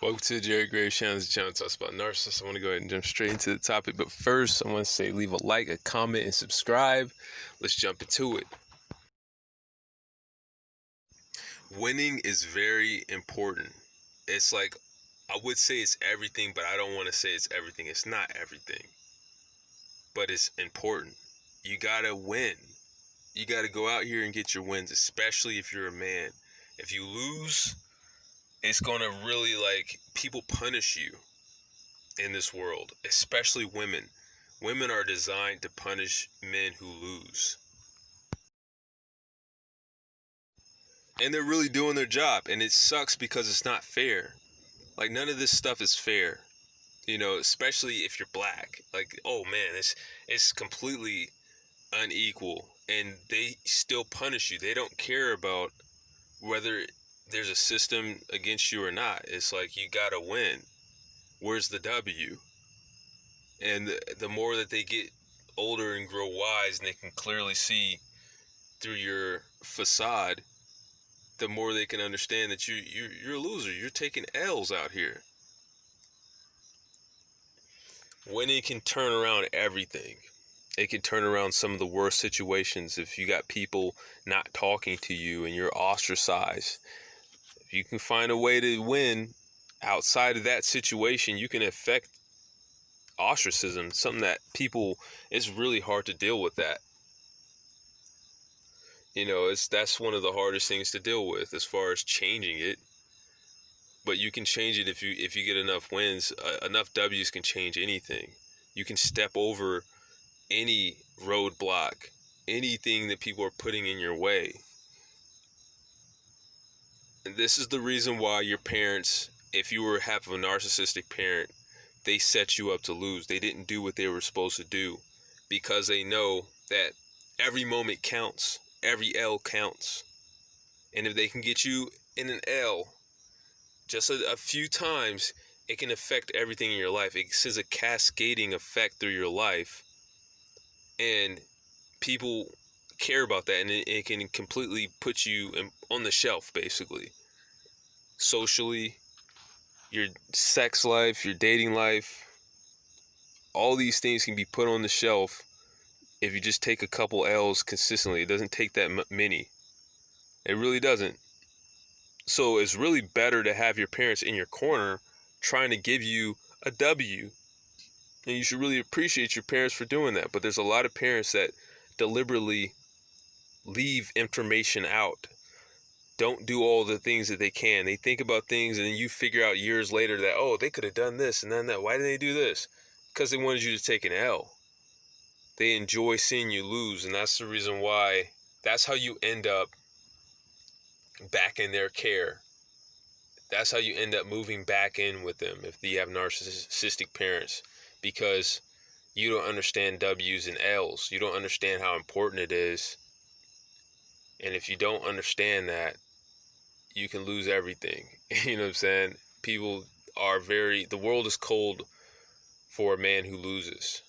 Welcome to the Jerry Graves channel. This channel talks about narcissists. I want to go ahead and jump straight into the topic, but first I want to say leave a like, a comment, and subscribe. Let's jump into it. Winning is very important. It's like, I would say it's everything, but I don't want to say it's everything. It's not everything, but it's important. You gotta win. You gotta go out here and get your wins, especially if you're a man. If you lose, it's gonna really, people punish you in this world, especially women. Women are designed to punish men who lose. And they're really doing their job, and it sucks because it's not fair. Like, none of this stuff is fair. Especially if you're black. Like, oh man, it's completely unequal, and they still punish you. They don't care about whether there's a system against you or not. It's like, you gotta win. Where's the W? And the more that they get older and grow wise, and they can clearly see through your facade, the more they can understand that you're a loser. You're taking L's out here. Winning can turn around everything. It can turn around some of the worst situations. If you got people not talking to you and you're ostracized, if you can find a way to win outside of that situation, you can affect ostracism. Something that it's really hard to deal with that. That's one of the hardest things to deal with as far as changing it. But you can change it if you get enough wins. Enough W's can change anything. You can step over any roadblock, anything that people are putting in your way. And this is the reason why your parents, if you were half of a narcissistic parent, they set you up to lose. They didn't do what they were supposed to do, because they know that every moment counts. Every L counts. And if they can get you in an L just a few times, it can affect everything in your life. It says a cascading effect through your life. And people care about that, and it can completely put you on the shelf, basically. Socially, your sex life, your dating life, all these things can be put on the shelf if you just take a couple L's consistently. It doesn't take that many. It really doesn't. So it's really better to have your parents in your corner trying to give you a W. And you should really appreciate your parents for doing that. But there's a lot of parents that deliberately leave information out. Don't do all the things that they can. They think about things, and then you figure out years later that, oh, they could have done this and then that. Why did they do this? Because they wanted you to take an L. They enjoy seeing you lose, and that's the reason why. That's how you end up back in their care. That's how you end up moving back in with them if you have narcissistic parents, because you don't understand W's and L's. You don't understand how important it is. And if you don't understand that, you can lose everything. You know what I'm saying? The world is cold for a man who loses.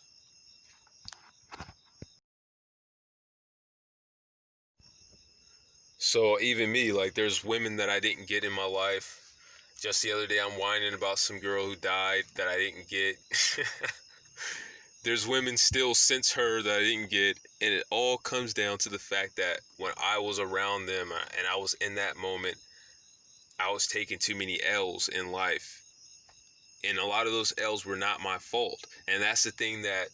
So even me, there's women that I didn't get in my life. Just the other day, I'm whining about some girl who died that I didn't get. There's women still since her that I didn't get. And it all comes down to the fact that when I was around them and I was in that moment, I was taking too many L's in life. And a lot of those L's were not my fault. And that's the thing that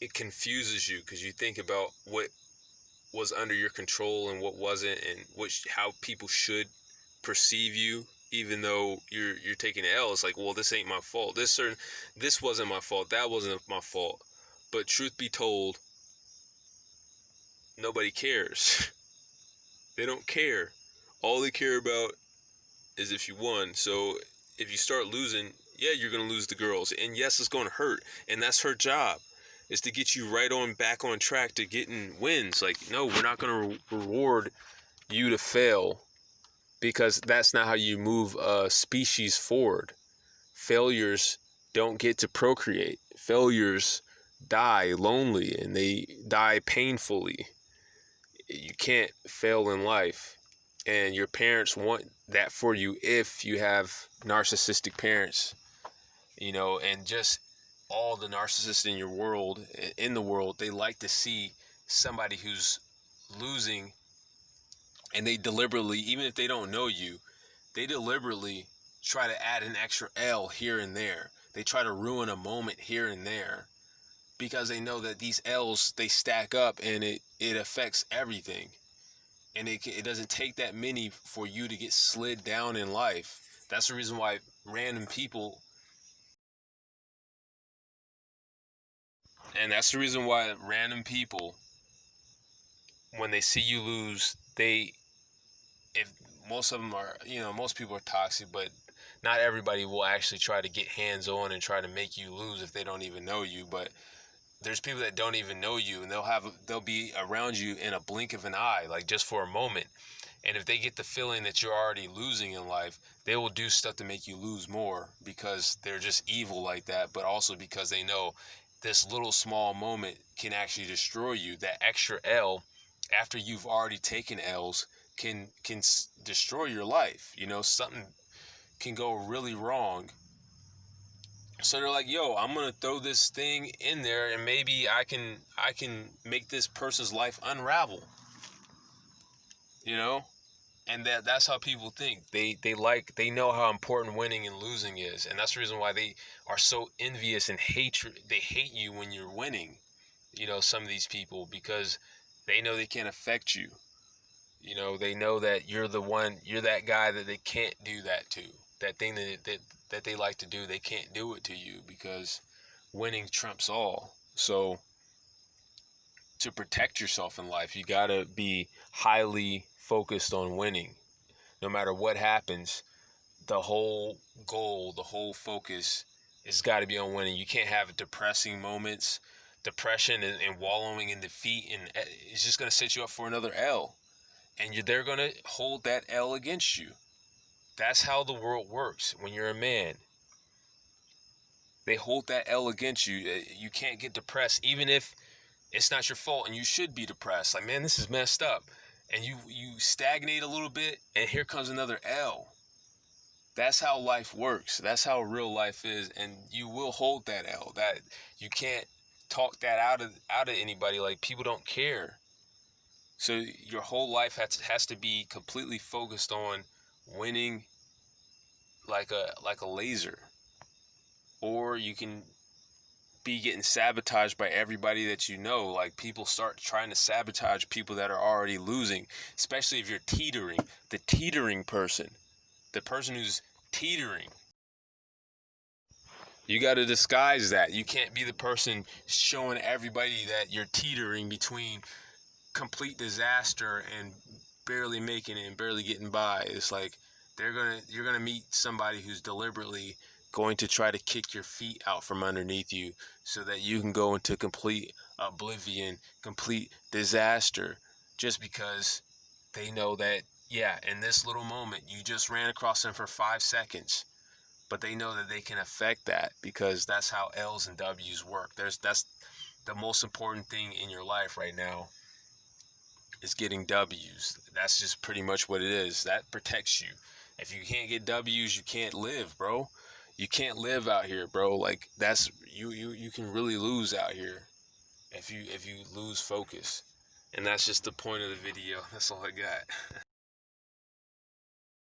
it confuses you, because you think about what was under your control and what wasn't, and how people should perceive you, even though you're taking an L. It's like, well, this ain't my fault. This wasn't my fault. That wasn't my fault. But truth be told, nobody cares. They don't care. All they care about is if you won. So if you start losing, yeah, you're going to lose the girls. And yes, it's going to hurt. And that's her job, is to get you back on track to getting wins. Like, no, we're not going to reward you to fail, because that's not how you move a species forward. Failures don't get to procreate. Failures die lonely, and they die painfully. You can't fail in life. And your parents want that for you if you have narcissistic parents, and just all the narcissists in the world, they like to see somebody who's losing, and they deliberately, even if they don't know you, they deliberately try to add an extra L here and there. They try to ruin a moment here and there because they know that these L's, they stack up, and it affects everything. And it doesn't take that many for you to get slid down in life. That's the reason why random people, when they see you lose, if most of them are, most people are toxic, but not everybody will actually try to get hands on and try to make you lose if they don't even know you. But there's people that don't even know you, and they'll be around you in a blink of an eye, like just for a moment. And if they get the feeling that you're already losing in life, they will do stuff to make you lose more, because they're just evil like that, but also because they know this little small moment can actually destroy you. That extra L, after you've already taken L's, can destroy your life. Something can go really wrong. So they're like, yo, I'm gonna throw this thing in there, and maybe I can make this person's life unravel. And that's how people think. They know how important winning and losing is, and that's the reason why they are so envious and hatred. They hate you when you're winning. Some of these people, because they know they can't affect you. They know that you're that guy that they can't do that to. That thing that they like to do, they can't do it to you, because winning trumps all. So to protect yourself in life, you gotta be highly focused on winning. No matter what happens, the whole goal, the whole focus has got to be on winning. You can't have depressing moments. Depression and wallowing in defeat, and it's just going to set you up for another L. And they're going to hold that L against you. That's how the world works when you're a man. They hold that L against you. You can't get depressed, even if it's not your fault, and you should be depressed. Like, man, this is messed up. And you stagnate a little bit, and here comes another L. That's how life works. That's how real life is, and you will hold that L. That you can't talk that out of anybody. Like, people don't care. So your whole life has to be completely focused on winning, like a laser. Or you can be getting sabotaged by everybody that you know. Like, people start trying to sabotage people that are already losing, especially if you're teetering. The teetering person, the person who's teetering, you got to disguise that. You can't be the person showing everybody that you're teetering between complete disaster and barely making it and barely getting by. It's like you're gonna meet somebody who's deliberately going to try to kick your feet out from underneath you so that you can go into complete oblivion, complete disaster, just because they know that, yeah, in this little moment you just ran across them for 5 seconds. But they know that they can affect that, because that's how L's and W's work. That's the most important thing in your life right now, is getting W's. That's just pretty much what it is. That protects you. If you can't get W's, you can't live, bro. You can't live out here, bro. Like, that's you can really lose out here if you lose focus. And that's just the point of the video. That's all I got.